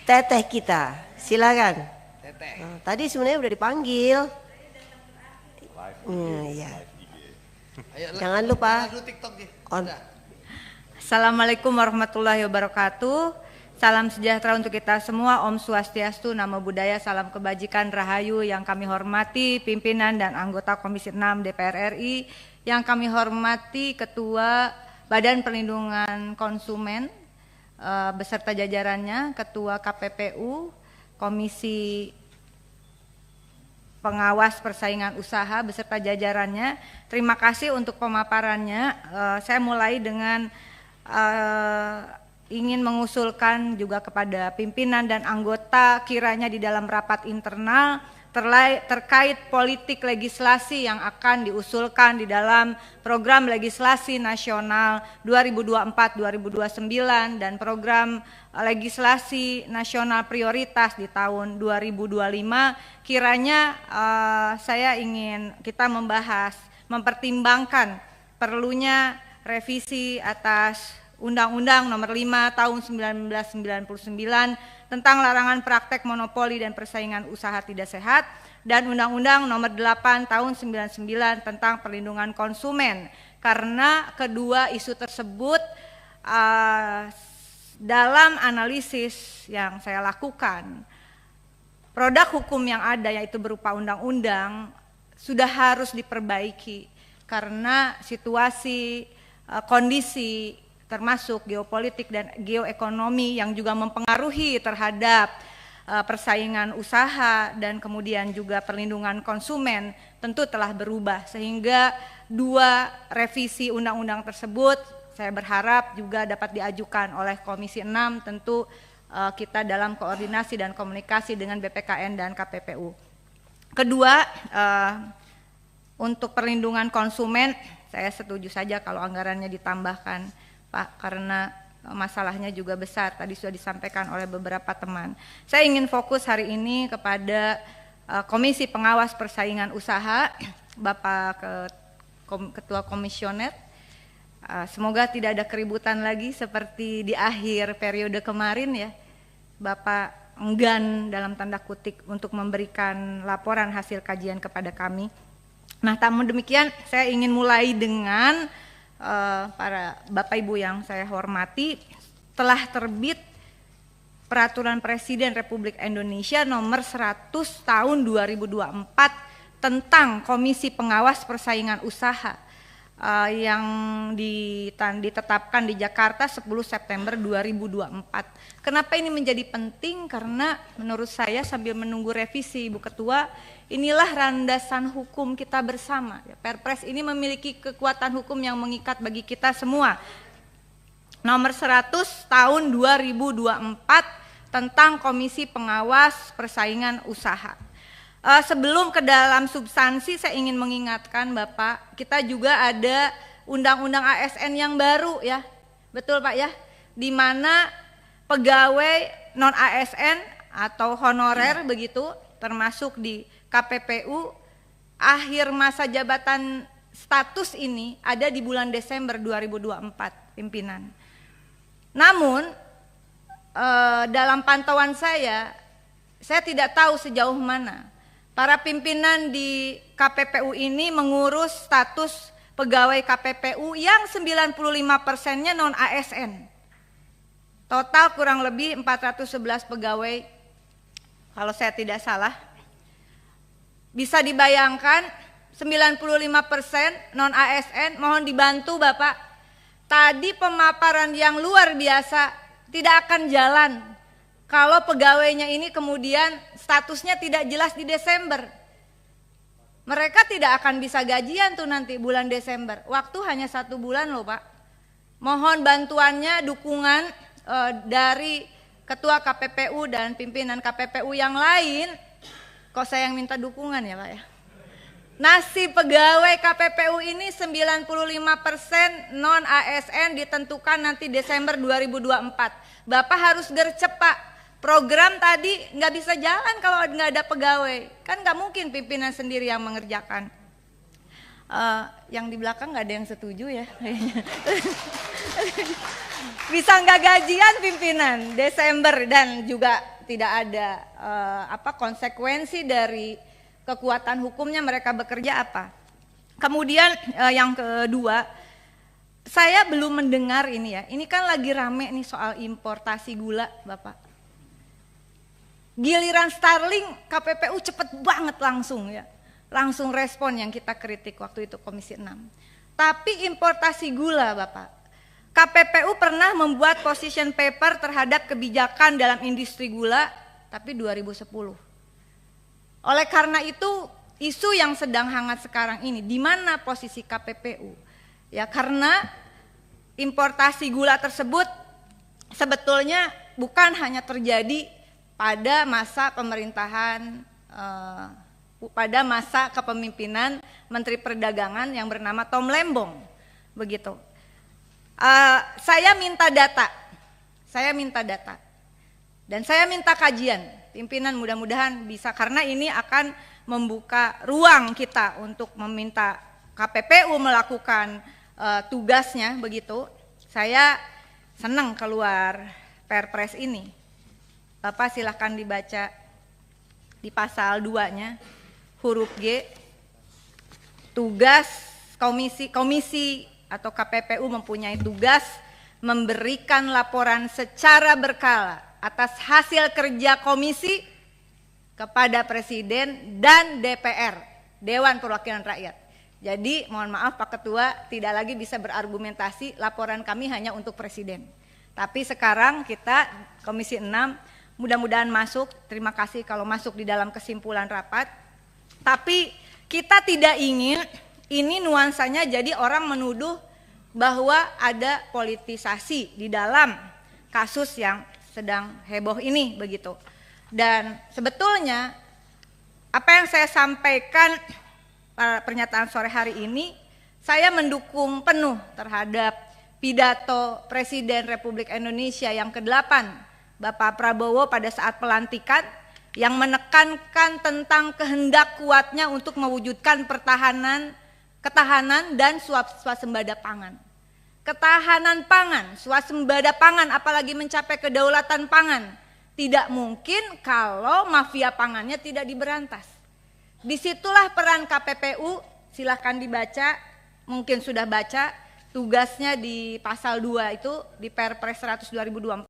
Teteh kita, silakan. Teteh. Tadi sebenarnya udah dipanggil. Iya. Jangan lupa. On. Assalamualaikum warahmatullahi wabarakatuh. Salam sejahtera untuk kita semua. Om Swastiastu, Namo Buddhaya, salam kebajikan, rahayu. Yang kami hormati pimpinan dan anggota Komisi 6 DPR RI, yang kami hormati Ketua Badan Perlindungan Konsumen beserta jajarannya, Ketua KPPU, Komisi Pengawas Persaingan Usaha beserta jajarannya. Terima kasih untuk pemaparannya. Saya mulai dengan ingin mengusulkan juga kepada pimpinan dan anggota, kiranya di dalam rapat internal terkait politik legislasi yang akan diusulkan di dalam program legislasi nasional 2024-2029 dan program legislasi nasional prioritas di tahun 2025, kiranya saya ingin kita membahas, mempertimbangkan perlunya revisi atas Undang-Undang Nomor 5 Tahun 1999 tentang larangan praktek monopoli dan persaingan usaha tidak sehat, dan Undang-Undang Nomor 8 Tahun 99 tentang perlindungan konsumen. Karena kedua isu tersebut dalam analisis yang saya lakukan, produk hukum yang ada yaitu berupa undang-undang sudah harus diperbaiki karena situasi, kondisi termasuk geopolitik dan geoekonomi yang juga mempengaruhi terhadap persaingan usaha dan kemudian juga perlindungan konsumen tentu telah berubah, sehingga dua revisi undang-undang tersebut saya berharap juga dapat diajukan oleh Komisi 6, tentu kita dalam koordinasi dan komunikasi dengan BPKN dan KPPU. Kedua, untuk perlindungan konsumen saya setuju saja kalau anggarannya ditambahkan, Pak, karena masalahnya juga besar, tadi sudah disampaikan oleh beberapa teman. Saya ingin fokus hari ini kepada Komisi Pengawas Persaingan Usaha, Bapak Ketua Komisioner. Semoga tidak ada keributan lagi seperti di akhir periode kemarin ya. Bapak enggan dalam tanda kutip untuk memberikan laporan hasil kajian kepada kami. Nah, namun demikian saya ingin mulai dengan para Bapak Ibu yang saya hormati. Telah terbit Peraturan Presiden Republik Indonesia Nomor 100 Tahun 2024 tentang Komisi Pengawas Persaingan Usaha yang ditetapkan di Jakarta 10 September 2024. Kenapa ini menjadi penting? Karena menurut saya sambil menunggu revisi Ibu Ketua, inilah landasan hukum kita bersama. Perpres ini memiliki kekuatan hukum yang mengikat bagi kita semua. Nomor 100 tahun 2024 tentang Komisi Pengawas Persaingan Usaha. Sebelum ke dalam substansi, saya ingin mengingatkan Bapak, kita juga ada Undang-Undang ASN yang baru ya, betul Pak ya, di mana pegawai non ASN atau honorer begitu, termasuk di KPPU, akhir masa jabatan status ini ada di bulan Desember 2024 pimpinan. Namun dalam pantauan saya tidak tahu sejauh mana para pimpinan di KPPU ini mengurus status pegawai KPPU yang 95%-nya non ASN. Total kurang lebih 411 pegawai kalau saya tidak salah. Bisa dibayangkan 95% non ASN, mohon dibantu Bapak. Tadi pemaparan yang luar biasa, tidak akan jalan kalau pegawainya ini kemudian statusnya tidak jelas di Desember. Mereka tidak akan bisa gajian tuh nanti bulan Desember. Waktu hanya 1 bulan loh Pak. Mohon bantuannya, dukungan dari Ketua KPPU dan pimpinan KPPU yang lain. Kok saya yang minta dukungan ya Pak ya? Nasib pegawai KPPU ini 95% non ASN ditentukan nanti Desember 2024. Bapak harus gercep Pak. Program tadi nggak bisa jalan kalau nggak ada pegawai. Kan nggak mungkin pimpinan sendiri yang mengerjakan. Yang di belakang nggak ada yang setuju ya. Bisa nggak gajian pimpinan Desember, dan juga tidak ada konsekuensi dari kekuatan hukumnya mereka bekerja apa. Kemudian yang kedua, saya belum mendengar ini ya. Ini kan lagi rame nih soal importasi gula, Bapak. Giliran Starling, KPPU cepet banget langsung ya. Langsung respon yang kita kritik waktu itu Komisi 6. Tapi importasi gula, Bapak. KPPU pernah membuat position paper terhadap kebijakan dalam industri gula, tapi 2010. Oleh karena itu, isu yang sedang hangat sekarang ini, di mana posisi KPPU? Ya, karena importasi gula tersebut sebetulnya bukan hanya terjadi pada masa pemerintahan, pada masa kepemimpinan Menteri Perdagangan yang bernama Tom Lembong, begitu. Saya minta data, dan saya minta kajian. Pimpinan mudah-mudahan bisa, karena ini akan membuka ruang kita untuk meminta KPPU melakukan tugasnya, begitu. Saya senang keluar Perpres ini. Bapak silahkan dibaca di pasal 2-nya, huruf G, tugas komisi atau KPPU mempunyai tugas memberikan laporan secara berkala atas hasil kerja komisi kepada Presiden dan DPR, Dewan Perwakilan Rakyat. Jadi mohon maaf Pak Ketua, tidak lagi bisa berargumentasi laporan kami hanya untuk Presiden. Tapi sekarang kita Komisi 6 mudah-mudahan masuk, terima kasih kalau masuk di dalam kesimpulan rapat. Tapi kita tidak ingin ini nuansanya jadi orang menuduh bahwa ada politisasi di dalam kasus yang sedang heboh ini, begitu. Dan sebetulnya apa yang saya sampaikan pada pernyataan sore hari ini, saya mendukung penuh terhadap pidato Presiden Republik Indonesia yang ke-8, Bapak Prabowo pada saat pelantikan, yang menekankan tentang kehendak kuatnya untuk mewujudkan ketahanan dan swasembada pangan. Ketahanan pangan, swasembada pangan, apalagi mencapai kedaulatan pangan, tidak mungkin kalau mafia pangannya tidak diberantas. Disitulah peran KPPU, silahkan dibaca, mungkin sudah baca, tugasnya di pasal 2 itu di Perpres 100 2024.